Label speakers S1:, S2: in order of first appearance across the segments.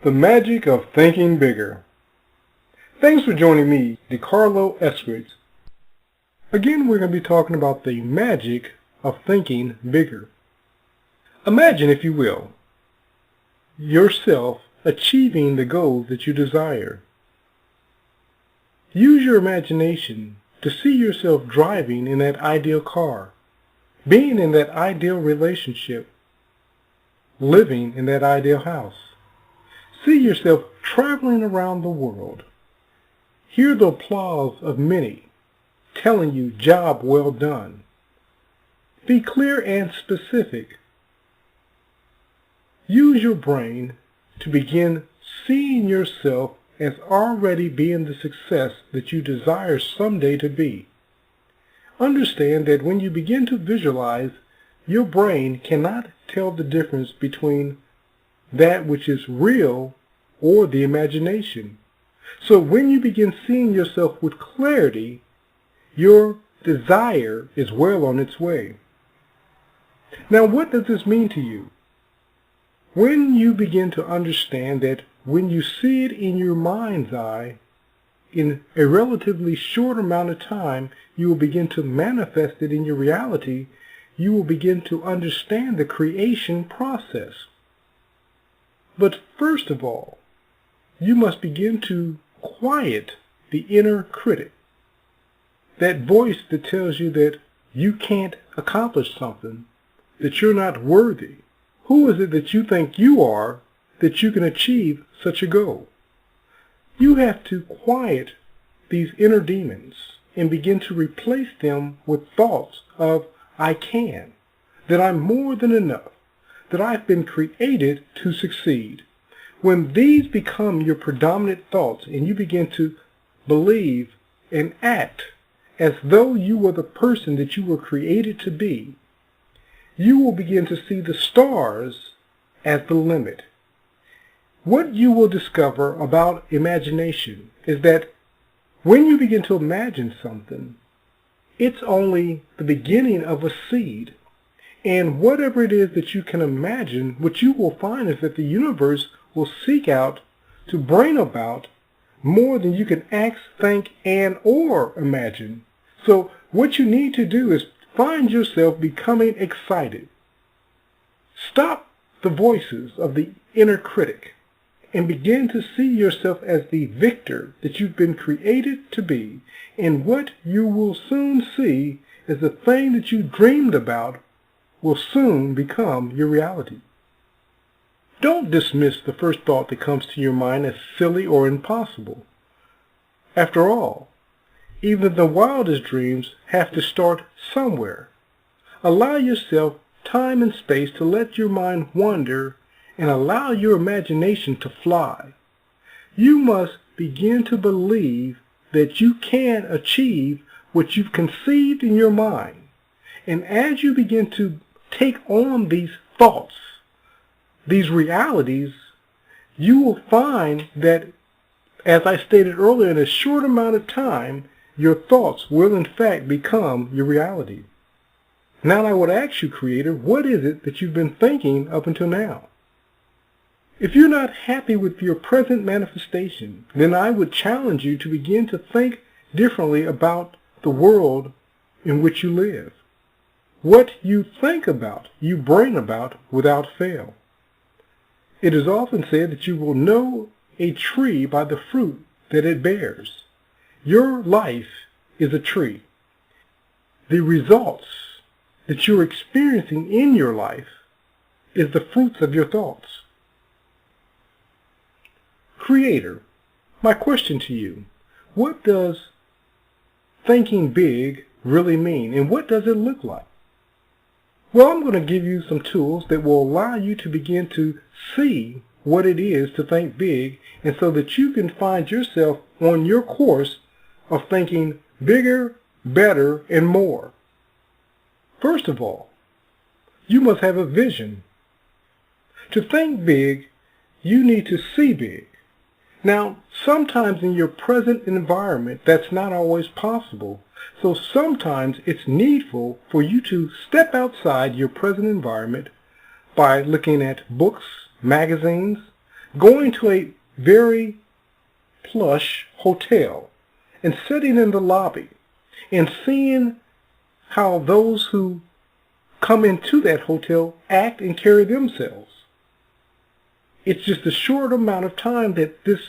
S1: The magic of thinking bigger. Thanks for joining me, DeCarlo Eskridge. Again, we're going to be talking about the magic of thinking bigger. Imagine, if you will, yourself achieving the goals that you desire. Use your imagination to see yourself driving in that ideal car, being in that ideal relationship, living in that ideal house. See yourself traveling around the world. Hear the applause of many telling you, "Job well done." Be clear and specific. Use your brain to begin seeing yourself as already being the success that you desire someday to be. Understand that when you begin to visualize, your brain cannot tell the difference between that which is real or the imagination. So when you begin seeing yourself with clarity, your desire is well on its way. Now, what does this mean to you? When you begin to understand that when you see it in your mind's eye, in a relatively short amount of time, you will begin to manifest it in your reality, you will begin to understand the creation process. But first of all, you must begin to quiet the inner critic, that voice that tells you that you can't accomplish something, that you're not worthy. Who is it that you think you are that you can achieve such a goal? You have to quiet these inner demons and begin to replace them with thoughts of, "I can," that I'm more than enough, that I've been created to succeed. When these become your predominant thoughts and you begin to believe and act as though you were the person that you were created to be, you will begin to see the stars as the limit. What you will discover about imagination is that when you begin to imagine something, it's only the beginning of a seed. And whatever it is that you can imagine, what you will find is that the universe will seek out to bring about more than you can ask, think, and or imagine. So what you need to do is find yourself becoming excited. Stop the voices of the inner critic and begin to see yourself as the victor that you've been created to be. And what you will soon see is the thing that you dreamed about will soon become your reality. Don't dismiss the first thought that comes to your mind as silly or impossible. After all, even the wildest dreams have to start somewhere. Allow yourself time and space to let your mind wander and allow your imagination to fly. You must begin to believe that you can achieve what you've conceived in your mind. And as you begin to take on these thoughts, these realities, you will find that, as I stated earlier, in a short amount of time, your thoughts will in fact become your reality. Now I would ask you, Creator, what is it that you've been thinking up until now? If you're not happy with your present manifestation, then I would challenge you to begin to think differently about the world in which you live. What you think about, you bring about without fail. It is often said that you will know a tree by the fruit that it bears. Your life is a tree. The results that you're experiencing in your life is the fruits of your thoughts. Creator, my question to you, what does thinking big really mean, and what does it look like? Well, I'm going to give you some tools that will allow you to begin to see what it is to think big, and so that you can find yourself on your course of thinking bigger, better, and more. First of all, you must have a vision. To think big, you need to see big. Now, sometimes in your present environment, that's not always possible. So sometimes it's needful for you to step outside your present environment by looking at books, magazines, going to a very plush hotel and sitting in the lobby and seeing how those who come into that hotel act and carry themselves. It's just a short amount of time that this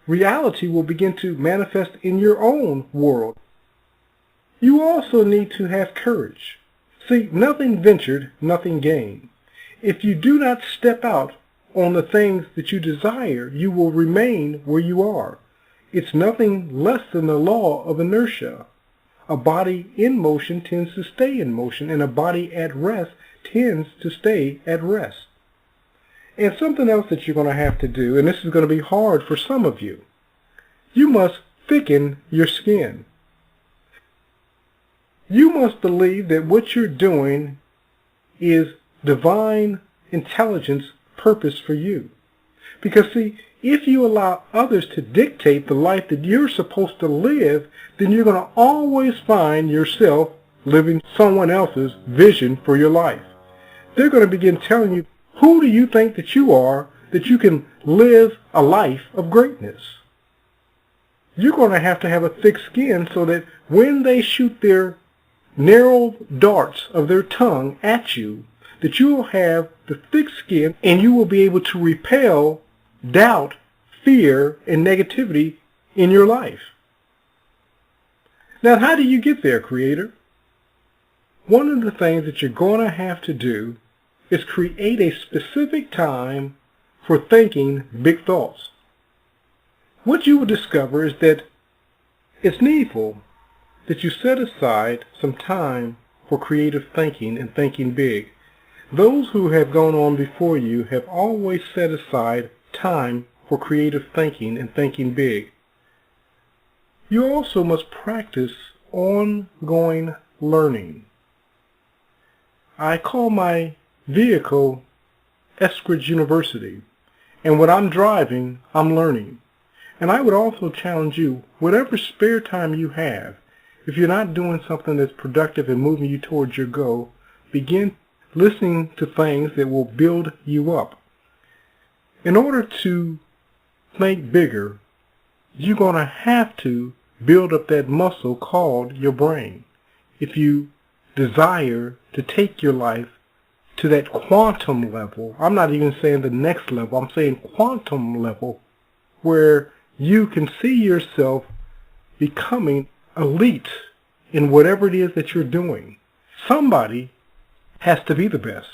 S1: reality will begin to manifest in your own world. You also need to have courage. See, nothing ventured, nothing gained. If you do not step out on the things that you desire, you will remain where you are. It's nothing less than the law of inertia. A body in motion tends to stay in motion, and a body at rest tends to stay at rest. And something else that you're going to have to do, and this is going to be hard for some of you, you must thicken your skin. You must believe that what you're doing is divine intelligence purpose for you. Because see, if you allow others to dictate the life that you're supposed to live, then you're going to always find yourself living someone else's vision for your life. They're going to begin telling you, who do you think that you are, that you can live a life of greatness? You're going to have a thick skin so that when they shoot their narrow darts of their tongue at you, that you will have the thick skin and you will be able to repel doubt, fear, and negativity in your life. Now, how do you get there, Creator? One of the things that you're going to have to do is create a specific time for thinking big thoughts. What you will discover is that it's needful that you set aside some time for creative thinking and thinking big. Those who have gone on before you have always set aside time for creative thinking and thinking big. You also must practice ongoing learning. I call my vehicle Eskridge University, and when I'm driving, I'm learning. And I would also challenge you, whatever spare time you have, if you're not doing something that's productive and moving you towards your goal, begin listening to things that will build you up. In order to think bigger, you're going to have to build up that muscle called your brain. If you desire to take your life to that quantum level, I'm not even saying the next level, I'm saying quantum level, where you can see yourself becoming elite in whatever it is that you're doing. Somebody has to be the best.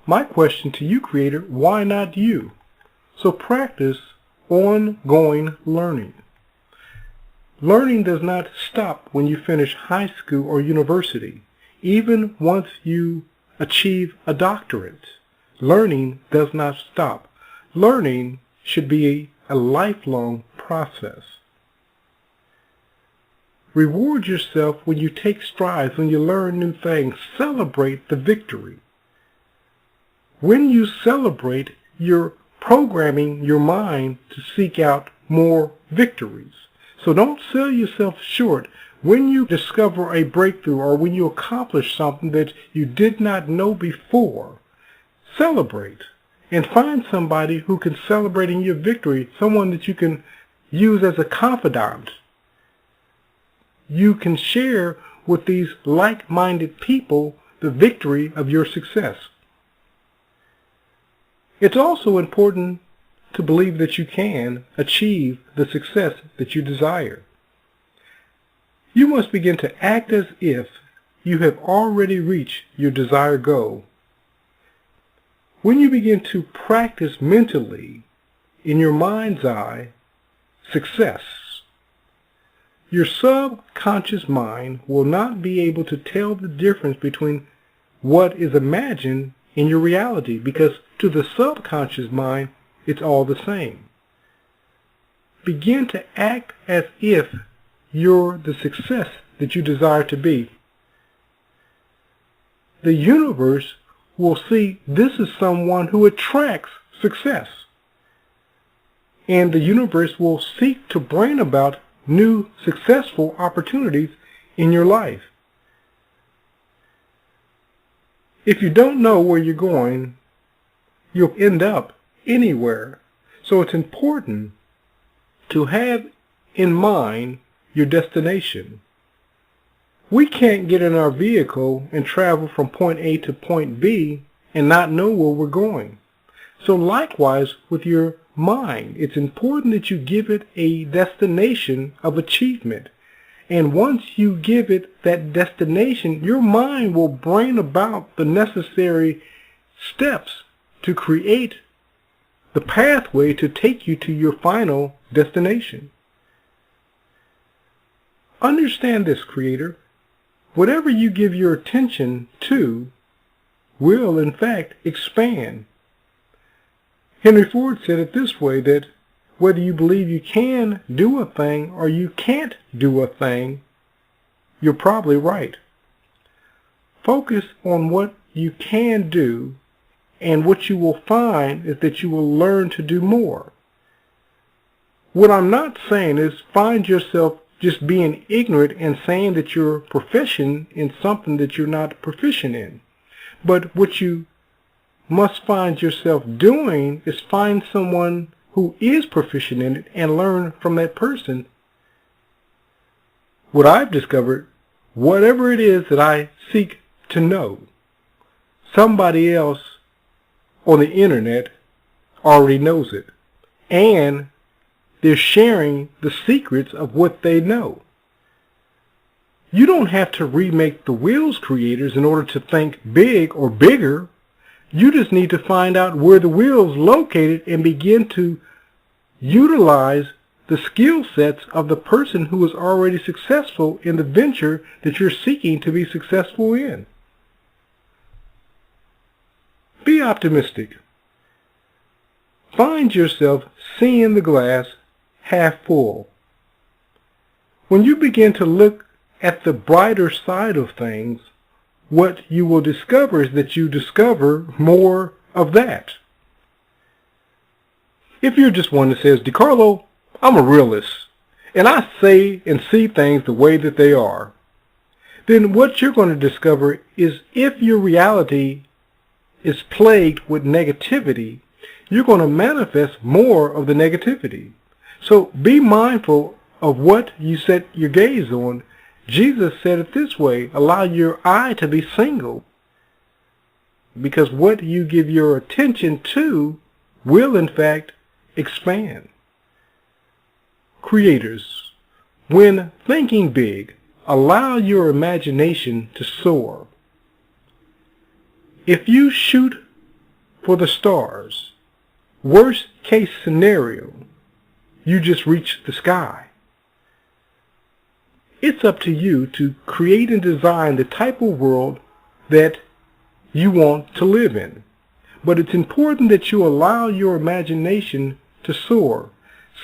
S1: My question to you, Creator, why not you? So practice ongoing learning. Learning does not stop when you finish high school or university. Even once you achieve a doctorate, learning does not stop. Learning should be a lifelong process. Reward yourself when you take strides, when you learn new things. Celebrate the victory. When you celebrate, you're programming your mind to seek out more victories. So don't sell yourself short. When you discover a breakthrough or when you accomplish something that you did not know before, celebrate and find somebody who can celebrate in your victory, someone that you can use as a confidant. You can share with these like-minded people the victory of your success. It's also important to believe that you can achieve the success that you desire. You must begin to act as if you have already reached your desired goal. When you begin to practice mentally, in your mind's eye, success, your subconscious mind will not be able to tell the difference between what is imagined in your reality, because to the subconscious mind, it's all the same. Begin to act as if you're the success that you desire to be. The universe will see this is someone who attracts success. And the universe will seek to bring about new successful opportunities in your life. If you don't know where you're going, you'll end up anywhere So it's important to have in mind your destination. We can't get in our vehicle and travel from point A to point B and not know where we're going. So likewise with your mind, it's important that you give it a destination of achievement. And once you give it that destination, your mind will bring about the necessary steps to create the pathway to take you to your final destination. Understand this, creator. Whatever you give your attention to will, in fact, expand. Henry Ford said it this way, that whether you believe you can do a thing or you can't do a thing, you're probably right. Focus on what you can do, and what you will find is that you will learn to do more. What I'm not saying is find yourself just being ignorant and saying that you're proficient in something that you're not proficient in. But what you must find yourself doing is find someone who is proficient in it and learn from that person. What I've discovered, whatever it is that I seek to know, somebody else on the internet already knows it. And they're sharing the secrets of what they know. You don't have to remake the wheels, creators, in order to think big or bigger. You just need to find out where the wheel's located and begin to utilize the skill sets of the person who is already successful in the venture that you're seeking to be successful in. Be optimistic. Find yourself seeing the glass half full. When you begin to look at the brighter side of things, what you will discover is that you discover more of that. If you're just one that says, DeCarlo, I'm a realist, and I say and see things the way that they are, then what you're going to discover is if your reality is plagued with negativity, you're going to manifest more of the negativity. So be mindful of what you set your gaze on. Jesus said it this way, allow your eye to be single, because what you give your attention to will in fact expand. Creators, when thinking big, allow your imagination to soar. If you shoot for the stars, worst case scenario, you just reach the sky. It's up to you to create and design the type of world that you want to live in. But it's important that you allow your imagination to soar.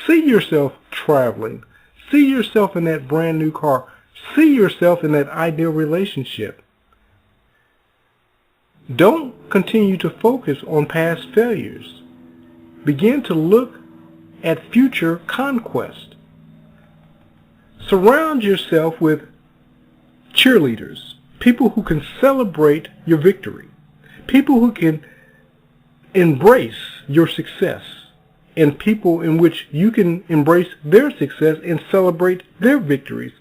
S1: See yourself traveling. See yourself in that brand new car. See yourself in that ideal relationship. Don't continue to focus on past failures. Begin to look at future conquest. Surround yourself with cheerleaders, people who can celebrate your victory, people who can embrace your success, and people in which you can embrace their success and celebrate their victories.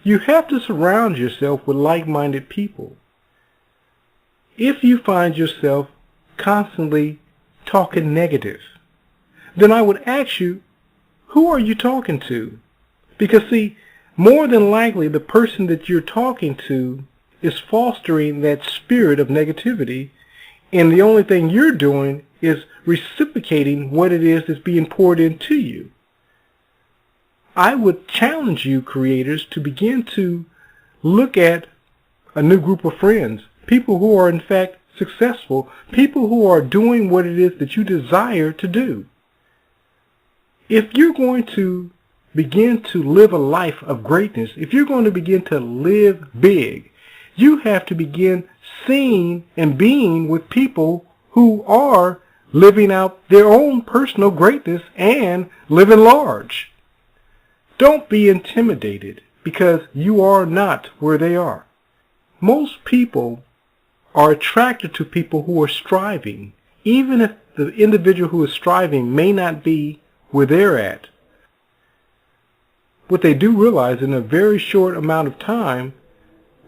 S1: You have to surround yourself with like-minded people. If you find yourself constantly talking negative, then I would ask you, who are you talking to? Because see, more than likely the person that you're talking to is fostering that spirit of negativity, and the only thing you're doing is reciprocating what it is that's being poured into you. I would challenge you, creators, to begin to look at a new group of friends, people who are in fact successful, people who are doing what it is that you desire to do. If you're going to begin to live a life of greatness, if you're going to begin to live big, you have to begin seeing and being with people who are living out their own personal greatness and living large. Don't be intimidated because you are not where they are. Most people are attracted to people who are striving, even if the individual who is striving may not be where they're at, what they do realize in a very short amount of time,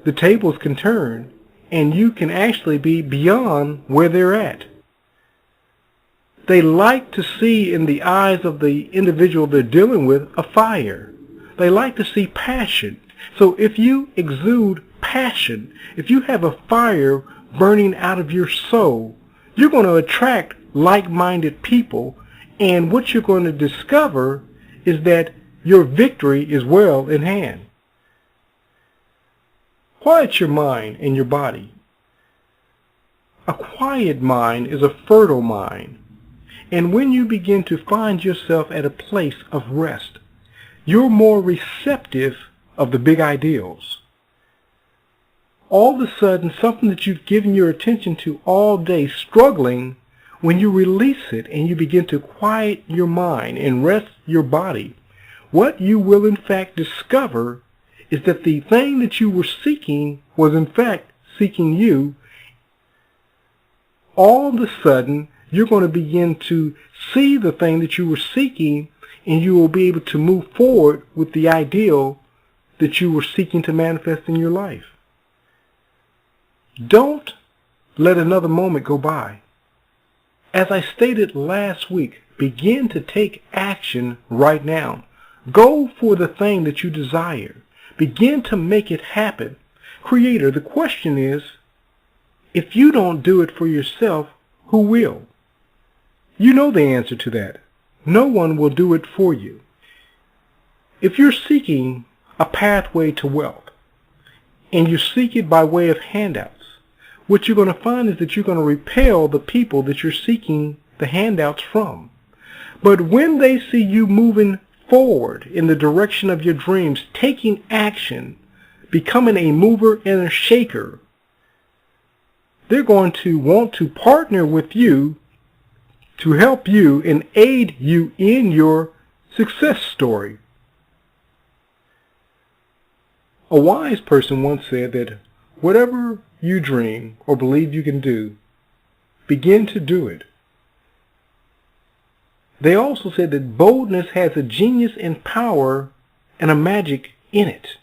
S1: the tables can turn and you can actually be beyond where they're at. They like to see in the eyes of the individual they're dealing with a fire. They like to see passion. So if you exude passion, if you have a fire burning out of your soul, you're going to attract like-minded people, and what you're going to discover is that your victory is well in hand. Quiet your mind and your body. A quiet mind is a fertile mind. And when you begin to find yourself at a place of rest, you're more receptive of the big ideals. All of a sudden, something that you've given your attention to all day struggling, when you release it and you begin to quiet your mind and rest your body, what you will in fact discover is that the thing that you were seeking was in fact seeking you. All of a sudden, you're going to begin to see the thing that you were seeking, and you will be able to move forward with the ideal that you were seeking to manifest in your life. Don't let another moment go by. As I stated last week, begin to take action right now. Go for the thing that you desire. Begin to make it happen. Creator, the question is, if you don't do it for yourself, who will? You know the answer to that. No one will do it for you. If you're seeking a pathway to wealth, and you seek it by way of handouts, what you're going to find is that you're going to repel the people that you're seeking the handouts from. But when they see you moving forward in the direction of your dreams, taking action, becoming a mover and a shaker, they're going to want to partner with you to help you and aid you in your success story. A wise person once said that whatever you dream or believe you can do, begin to do it. They also said that boldness has a genius and power and a magic in it.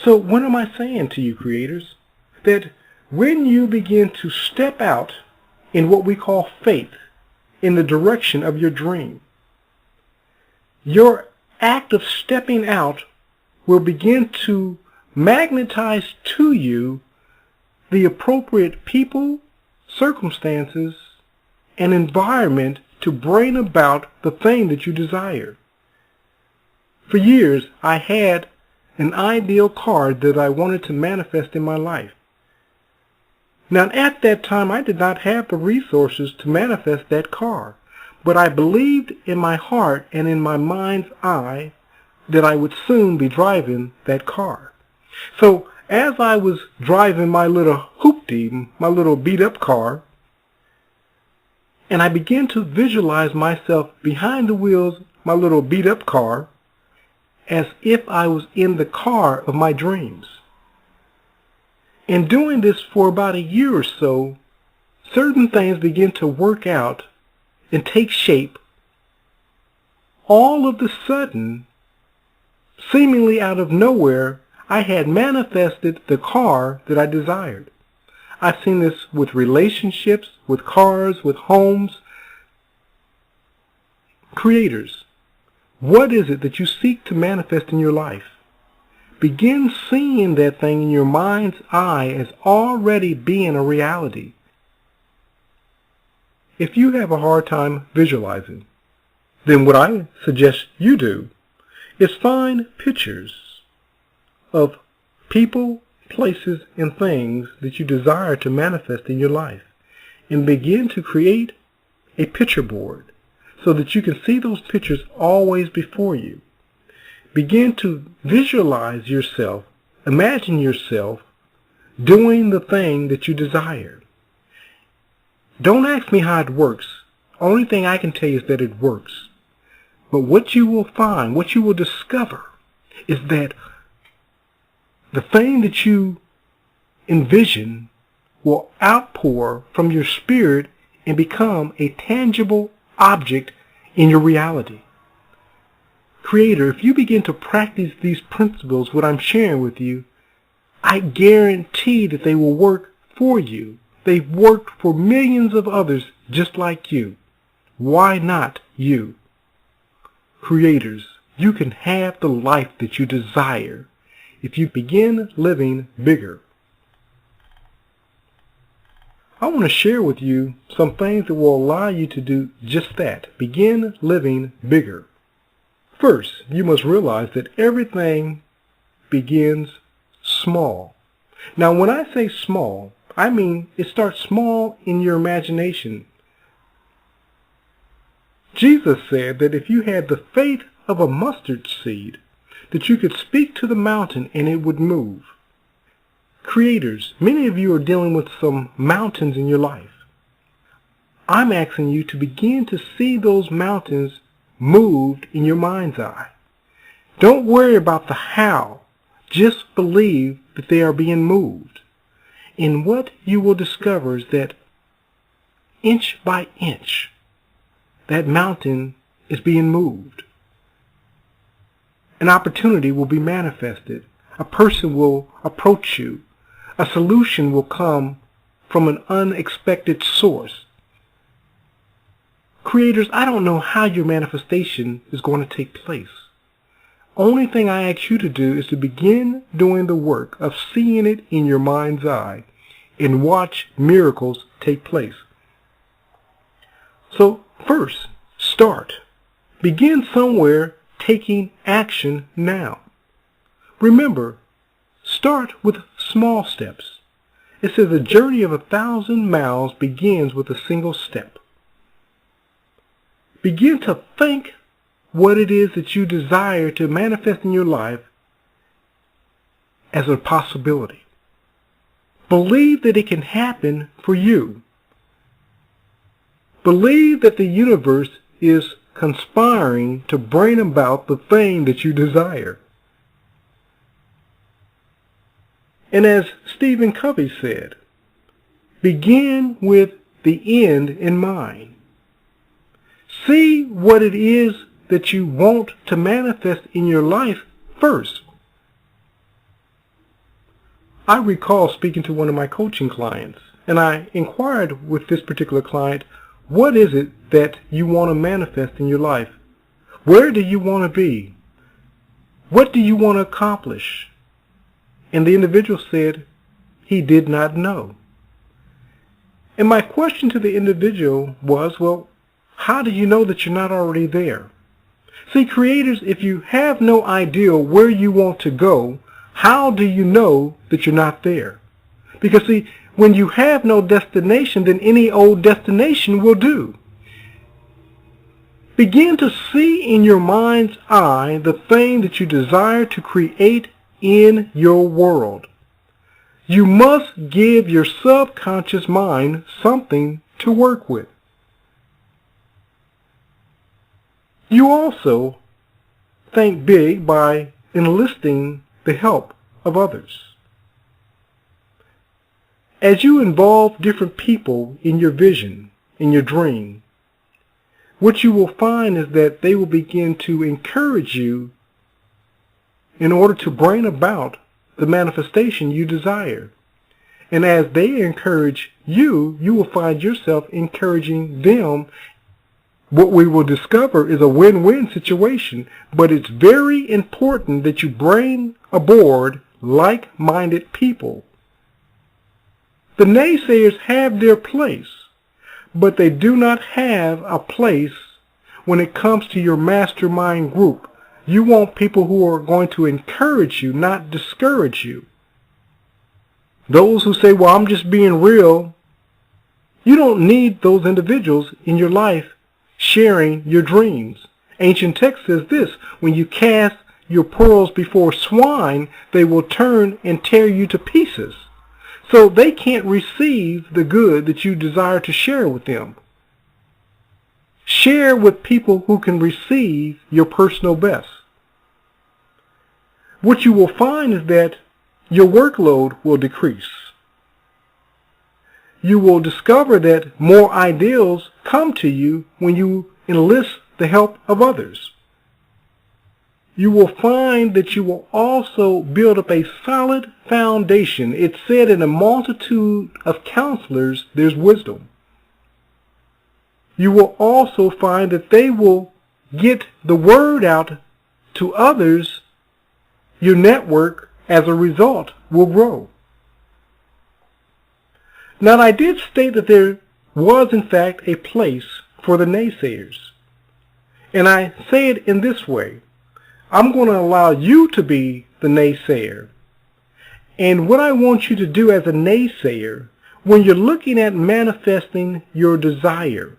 S1: So what am I saying to you, creators? That when you begin to step out in what we call faith, in the direction of your dream, your act of stepping out will begin to magnetize to you the appropriate people, circumstances, and environment to bring about the thing that you desire. For years, I had an ideal car that I wanted to manifest in my life. Now, at that time, I did not have the resources to manifest that car, but I believed in my heart and in my mind's eye that I would soon be driving that car. So, as I was driving my little hoopty, my little beat-up car, and I began to visualize myself behind the wheels, my little beat-up car, as if I was in the car of my dreams. In doing this for about a year or so, certain things begin to work out and take shape. All of a sudden, seemingly out of nowhere, I had manifested the car that I desired. I've seen this with relationships, with cars, with homes. Creators, what is it that you seek to manifest in your life? Begin seeing that thing in your mind's eye as already being a reality. If you have a hard time visualizing, then what I suggest you do is find pictures of people, places, and things that you desire to manifest in your life, and begin to create a picture board so that you can see those pictures always before you. Begin to visualize yourself, imagine yourself doing the thing that you desire. Don't ask me how it works. Only thing I can tell you is that it works. But what you will find, what you will discover, is that the thing that you envision will outpour from your spirit and become a tangible object in your reality. Creator, if you begin to practice these principles, what I'm sharing with you, I guarantee that they will work for you. They've worked for millions of others just like you. Why not you? Creators, you can have the life that you desire if you begin living bigger. I want to share with you some things that will allow you to do just that. Begin living bigger. First, you must realize that everything begins small. Now, when I say small, I mean it starts small in your imagination. Jesus said that if you had the faith of a mustard seed, that you could speak to the mountain and it would move. Creators, many of you are dealing with some mountains in your life. I'm asking you to begin to see those mountains moved in your mind's eye. Don't worry about the how. Just believe that they are being moved. And what you will discover is that inch by inch, that mountain is being moved. An opportunity will be manifested. A person will approach you. A solution will come from an unexpected source. Creators, I don't know how your manifestation is going to take place. Only thing I ask you to do is to begin doing the work of seeing it in your mind's eye and watch miracles take place. So first, start. Begin somewhere, taking action now. Remember, start with small steps. It says a journey of 1,000 miles begins with a single step. Begin to think what it is that you desire to manifest in your life as a possibility. Believe that it can happen for you. Believe that the universe is conspiring to bring about the thing that you desire. And as Stephen Covey said, begin with the end in mind. See what it is that you want to manifest in your life first. I recall speaking to one of my coaching clients, and I inquired with this particular client, what is it that you want to manifest in your life? Where do you want to be? What do you want to accomplish? And the individual said he did not know. And my question to the individual was, well, how do you know that you're not already there? See, creators, if you have no idea where you want to go, how do you know that you're not there? Because, see, when you have no destination, then any old destination will do. Begin to see in your mind's eye the thing that you desire to create in your world. You must give your subconscious mind something to work with. You also think big by enlisting the help of others. As you involve different people in your vision, in your dream, what you will find is that they will begin to encourage you in order to bring about the manifestation you desire. And as they encourage you, you will find yourself encouraging them. What we will discover is a win-win situation, but it's very important that you bring aboard like-minded people. The naysayers have their place, but they do not have a place when it comes to your mastermind group. You want people who are going to encourage you, not discourage you. Those who say, well, I'm just being real, you don't need those individuals in your life sharing your dreams. Ancient text says this, when you cast your pearls before swine, they will turn and tear you to pieces. So they can't receive the good that you desire to share with them. Share with people who can receive your personal best. What you will find is that your workload will decrease. you will discover that more ideals come to you when you enlist the help of others. You will find that you will also build up a solid foundation. It's said in a multitude of counselors, there's wisdom. You will also find that they will get the word out to others. Your network, as a result, will grow. Now, I did state that there was, in fact, a place for the naysayers. And I say it in this way. I'm going to allow you to be the naysayer. And what I want you to do as a naysayer, when you're looking at manifesting your desire,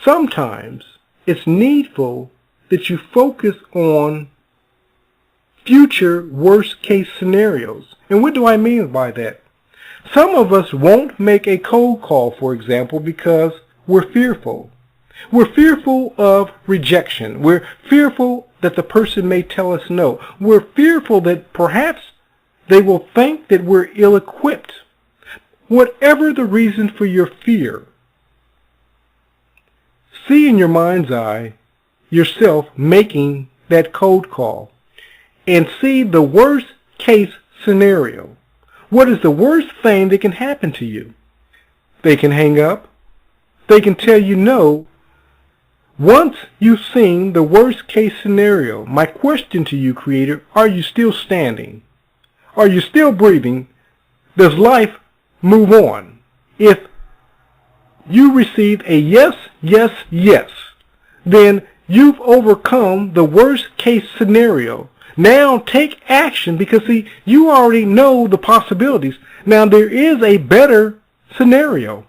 S1: sometimes it's needful that you focus on future worst-case scenarios. And what do I mean by that? Some of us won't make a cold call, for example, because we're fearful. We're fearful of rejection. We're fearful that the person may tell us no. We're fearful that perhaps they will think that we're ill-equipped. Whatever the reason for your fear, see in your mind's eye yourself making that cold call and see the worst case scenario. What is the worst thing that can happen to you? They can hang up. They can tell you no. Once you've seen the worst case scenario, my question to you, Creator, are you still standing? Are you still breathing? Does life move on? If you receive a yes, yes, yes, then you've overcome the worst case scenario. Now take action because, see, you already know the possibilities. Now there is a better scenario.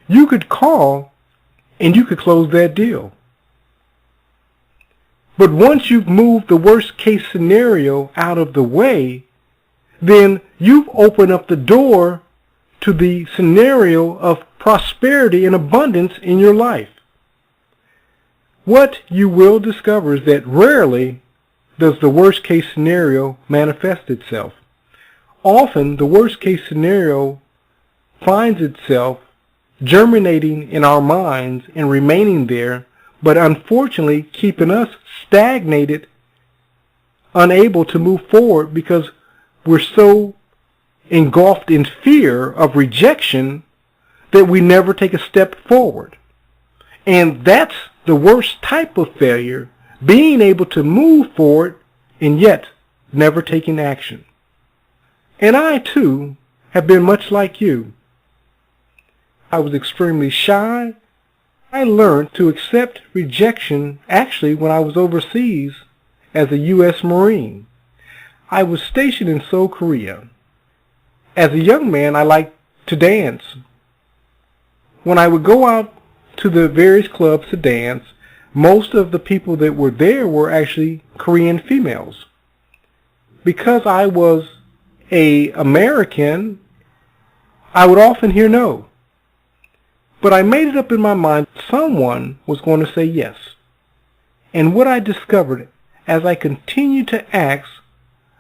S1: You could call and you could close that deal. But once you've moved the worst case scenario out of the way, then you've opened up the door to the scenario of prosperity and abundance in your life. What you will discover is that rarely does the worst case scenario manifest itself. Often the worst case scenario finds itself germinating in our minds and remaining there, but unfortunately keeping us stagnated, unable to move forward because we're so engulfed in fear of rejection that we never take a step forward. And that's the worst type of failure, being able to move forward and yet never taking action. And I too have been much like you. I was extremely shy. I learned to accept rejection actually when I was overseas as a U.S. Marine. I was stationed in Seoul, Korea. As a young man, I liked to dance. When I would go out to the various clubs to dance, most of the people that were there were actually Korean females. Because I was an American, I would often hear no. But I made it up in my mind someone was going to say yes. And what I discovered as I continued to ask,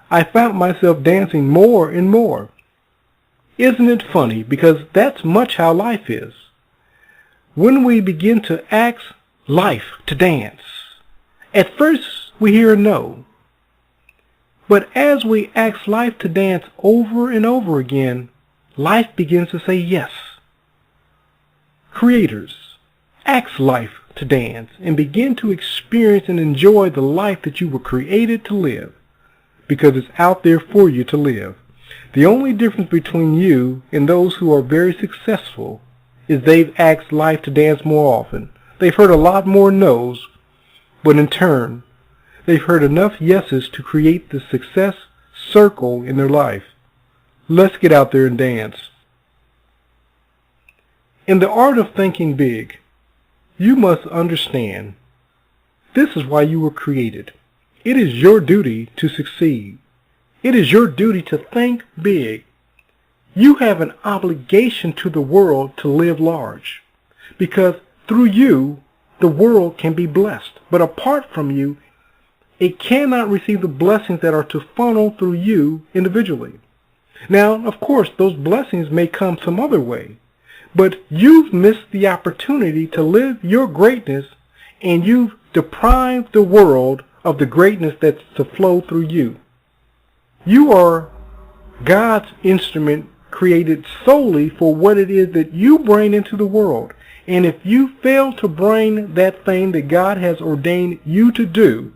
S1: I found myself dancing more and more. Isn't it funny? Because that's much how life is. When we begin to ask life to dance, at first we hear a no. But as we ask life to dance over and over again, life begins to say yes. Creators, ask life to dance and begin to experience and enjoy the life that you were created to live, because it's out there for you to live. The only difference between you and those who are very successful is they've asked life to dance more often. They've heard a lot more no's, but in turn, they've heard enough yeses to create the success circle in their life. Let's get out there and dance. In the art of thinking big, you must understand this is why you were created. It is your duty to succeed. It is your duty to think big. You have an obligation to the world to live large, because through you, the world can be blessed. But apart from you, it cannot receive the blessings that are to funnel through you individually. Now, of course, those blessings may come some other way, but you've missed the opportunity to live your greatness, and you've deprived the world of the greatness that's to flow through you. You are God's instrument created solely for what it is that you bring into the world. And if you fail to bring that thing that God has ordained you to do,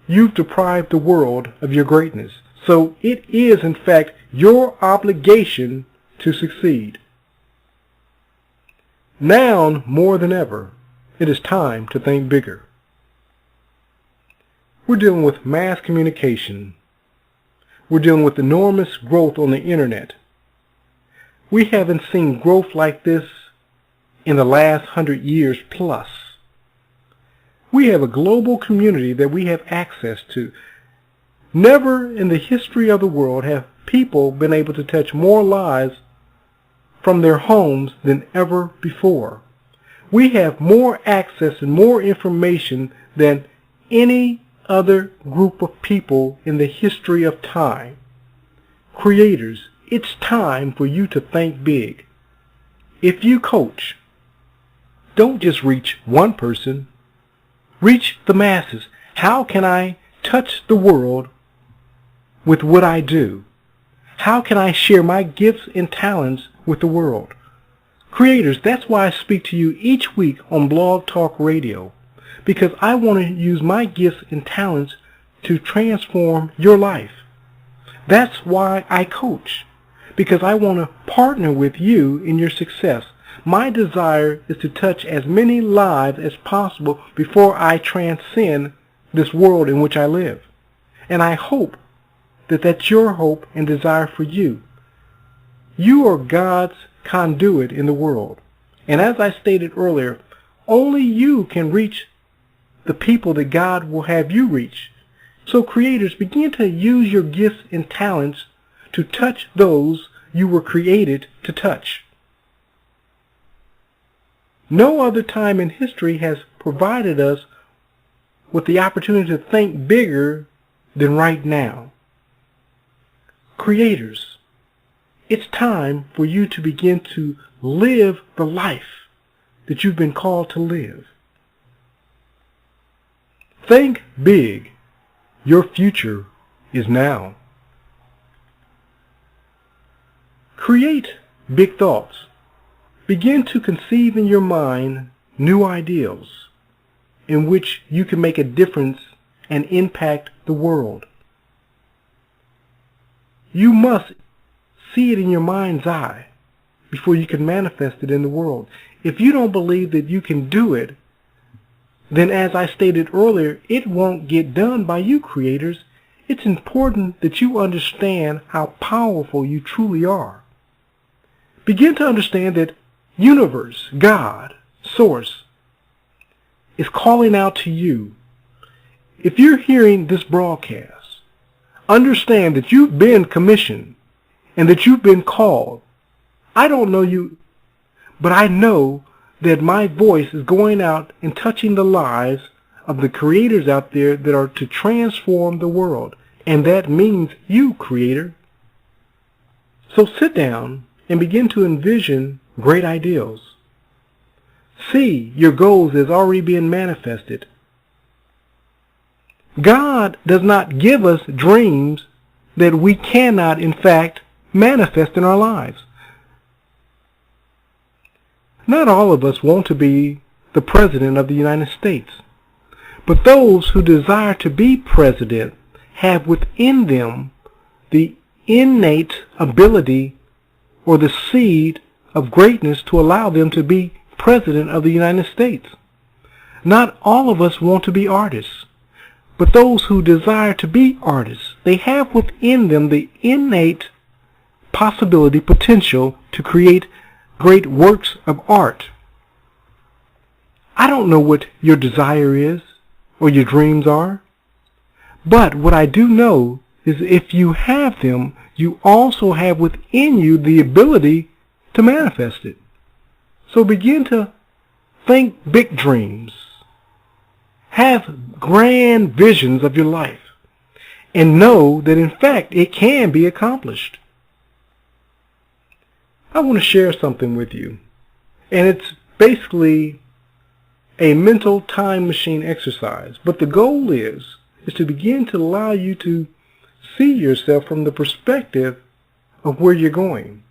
S1: you've deprived the world of your greatness. So it is, in fact, your obligation to succeed. Now, more than ever, it is time to think bigger. We're dealing with mass communication. We're dealing with enormous growth on the internet. We haven't seen growth like this in the last 100 years plus. We have a global community that we have access to. Never in the history of the world have people been able to touch more lives from their homes than ever before. We have more access and more information than any other group of people in the history of time. Creators, it's time for you to think big. If you coach, don't just reach one person. Reach the masses. How can I touch the world with what I do? How can I share my gifts and talents with the world? Creators, that's why I speak to you each week on Blog Talk Radio, because I want to use my gifts and talents to transform your life. That's why I coach, because I want to partner with you in your success. My desire is to touch as many lives as possible before I transcend this world in which I live. And I hope that that's your hope and desire for you. You are God's conduit in the world. And as I stated earlier, only you can reach the people that God will have you reach. So creators, begin to use your gifts and talents to touch those you were created to touch. No other time in history has provided us with the opportunity to think bigger than right now. Creators, it's time for you to begin to live the life that you've been called to live. Think big. Your future is now. Create big thoughts. Begin to conceive in your mind new ideals in which you can make a difference and impact the world. You must see it in your mind's eye before you can manifest it in the world. If you don't believe that you can do it, then as I stated earlier, it won't get done by you creators. It's important that you understand how powerful you truly are. Begin to understand that universe, God, source, is calling out to you. If you're hearing this broadcast, understand that you've been commissioned and that you've been called. I don't know you, but I know that my voice is going out and touching the lives of the creators out there that are to transform the world. And that means you, creator. So sit down and begin to envision great ideals. See your goals as already being manifested. God does not give us dreams that we cannot, in fact, manifest in our lives. Not all of us want to be the President of the United States, but those who desire to be president have within them the innate ability or the seed of greatness to allow them to be President of the United States. Not all of us want to be artists, but those who desire to be artists, they have within them the innate possibility, potential to create great works of art. I don't know what your desire is or your dreams are, but what I do know is if you have them, you also have within you the ability to manifest it. So begin to think big dreams. Have grand visions of your life and know that in fact it can be accomplished. I want to share something with you. And it's basically a mental time machine exercise. But the goal is to begin to allow you to see yourself from the perspective of where you're going.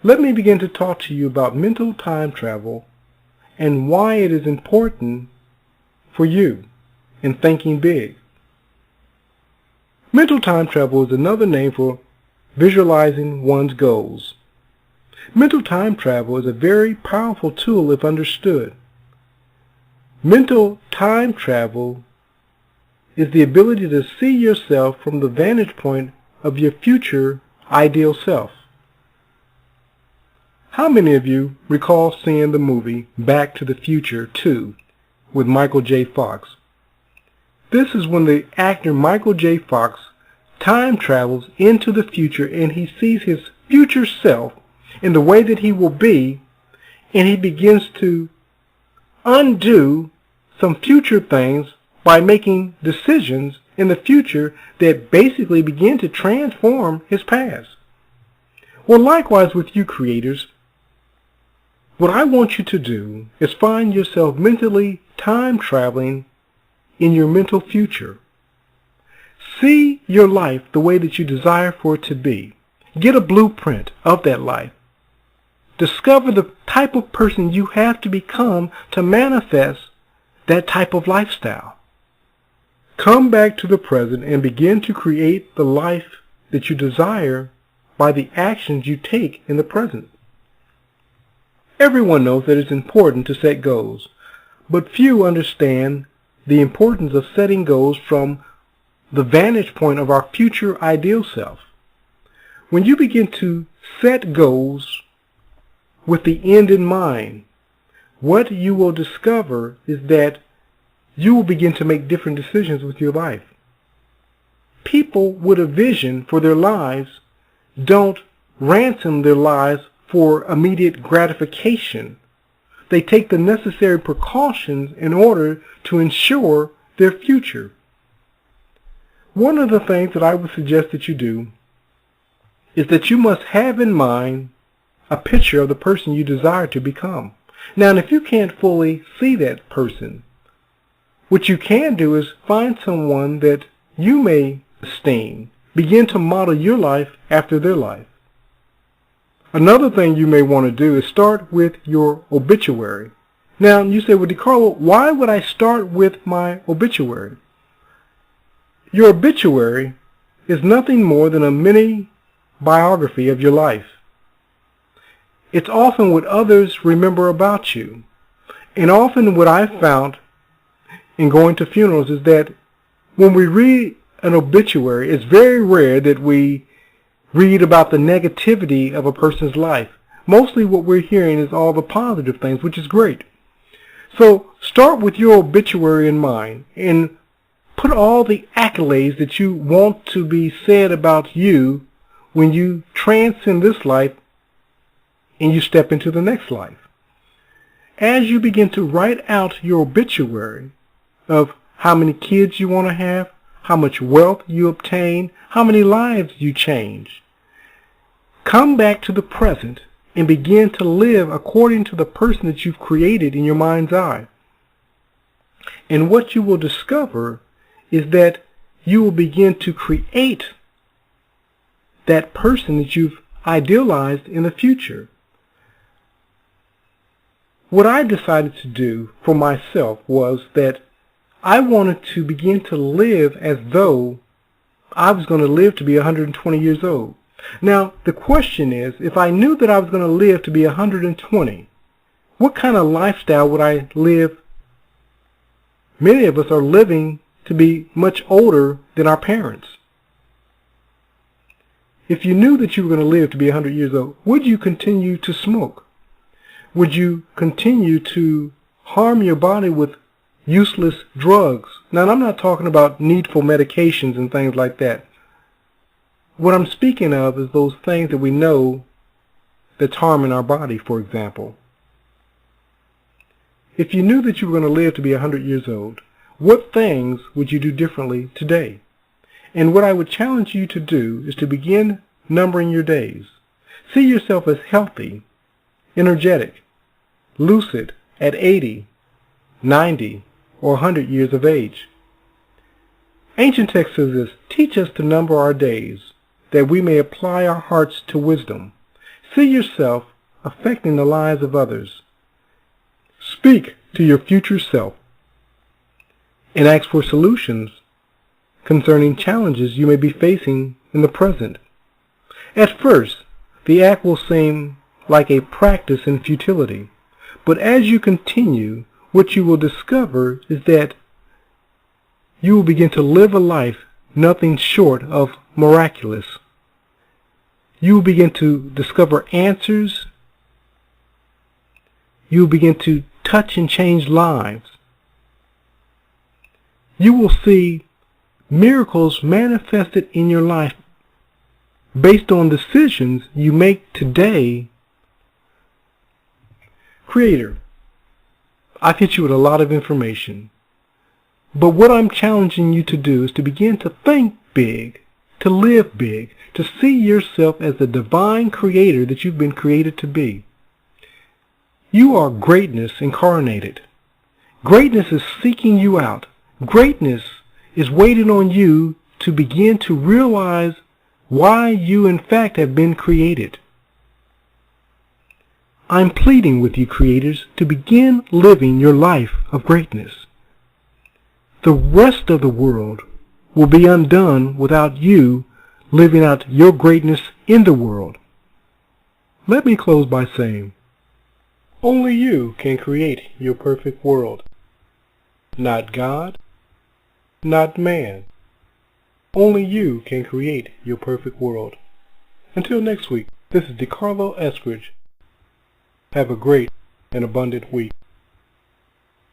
S1: Let me begin to talk to you about mental time travel and why it is important for you in thinking big. Mental time travel is another name for visualizing one's goals. Mental time travel is a very powerful tool if understood. Mental time travel is the ability to see yourself from the vantage point of your future ideal self. How many of you recall seeing the movie Back to the Future 2 with Michael J. Fox? This is when the actor Michael J. Fox time travels into the future and he sees his future self in the way that he will be, and he begins to undo some future things by making decisions in the future that basically begin to transform his past. Well, likewise with you creators, what I want you to do is find yourself mentally time traveling in your mental future. See your life the way that you desire for it to be. Get a blueprint of that life. Discover the type of person you have to become to manifest that type of lifestyle. Come back to the present and begin to create the life that you desire by the actions you take in the present. Everyone knows that it's important to set goals, but few understand the importance of setting goals from the vantage point of our future ideal self. When you begin to set goals with the end in mind, what you will discover is that you will begin to make different decisions with your life. People with a vision for their lives don't ransom their lives for immediate gratification. They take the necessary precautions in order to ensure their future. One of the things that I would suggest that you do is that you must have in mind a picture of the person you desire to become. Now, if you can't fully see that person, what you can do is find someone that you may esteem. Begin to model your life after their life. Another thing you may want to do is start with your obituary. Now, you say, well, DeCarlo, why would I start with my obituary? Your obituary is nothing more than a mini biography of your life. It's often what others remember about you. And often what I've found in going to funerals is that when we read an obituary, it's very rare that we read about the negativity of a person's life. Mostly what we're hearing is all the positive things, which is great. So start with your obituary in mind and put all the accolades that you want to be said about you when you transcend this life and you step into the next life. As you begin to write out your obituary of how many kids you want to have, how much wealth you obtain, how many lives you change, come back to the present and begin to live according to the person that you've created in your mind's eye. And what you will discover is that you will begin to create that person that you've idealized in the future. What I decided to do for myself was that I wanted to begin to live as though I was going to live to be 120 years old. Now, the question is, if I knew that I was going to live to be 120, what kind of lifestyle would I live? Many of us are living to be much older than our parents. If you knew that you were going to live to be 100 years old, would you continue to smoke? Would you continue to harm your body with useless drugs? Now, I'm not talking about needful medications and things like that. What I'm speaking of is those things that we know that's harming our body, for example. If you knew that you were going to live to be 100 years old, what things would you do differently today? And what I would challenge you to do is to begin numbering your days. See yourself as healthy, energetic, lucid at 80, 90, or 100 years of age. Ancient text says this, teach us to number our days, that we may apply our hearts to wisdom. See yourself affecting the lives of others. Speak to your future self and ask for solutions concerning challenges you may be facing in the present. At first, the act will seem like a practice in futility, but as you continue, what you will discover is that you will begin to live a life nothing short of miraculous. You will begin to discover answers. You will begin to touch and change lives. You will see miracles manifested in your life based on decisions you make today. Creator, I've hit you with a lot of information, but what I'm challenging you to do is to begin to think big, to live big, to see yourself as the divine creator that you've been created to be. You are greatness incarnated. Greatness is seeking you out. Greatness is waiting on you to begin to realize why you in fact have been created. I'm pleading with you, creators, to begin living your life of greatness. The rest of the world will be undone without you living out your greatness in the world. Let me close by saying, only you can create your perfect world. Not God, not man. Only you can create your perfect world. Until next week, this is DeCarlo Eskridge. Have a great and abundant week.